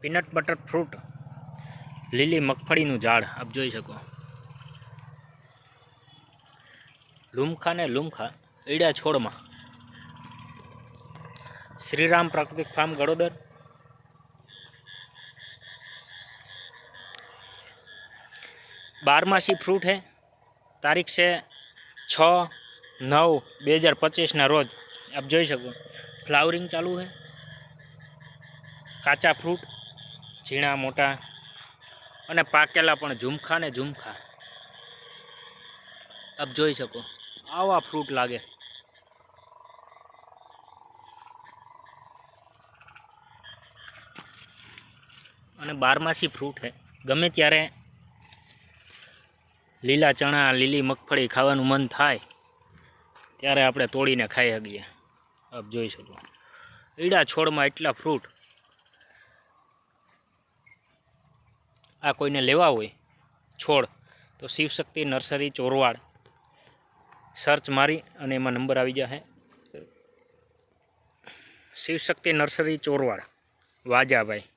Peanut butter fruit લીલી મગફળીનું ઝાડ આપ જોઈ શકો। લૂમખા ને લૂમખા ઈડા છોડમાં। श्रीराम प्राकृतिक फार्म गड़ोदर। बारमासी फ्रूट है। तारीख से 6/9/2025 ना रोज आप જોઈ શકો। फ्लावरिंग चालू है। काचा फ्रूट झीणा मोटा अने पाकेला पण झुमखा ने झुमखा आप જોઈ શકો। आवा फ्रूट लागे। અને બારમાસી ફ્રૂટ है। गमे त्यारे લીલા ચણા લીલી મગફળી ખાવાનું મન થાય ત્યારે આપણે તોડીને ખાઈ શકીએ। આપ જોઈ શકો ઈડા છોડમાં એટલા ફ્રૂટ। આ કોઈને લેવા હોય છોડ તો શિવશક્તિ નર્સરી ચોરવાડ સર્ચ મારી અને એમાં નંબર આવી જશે। શિવશક્તિ નર્સરી ચોરવાડ વાજાભાઈ।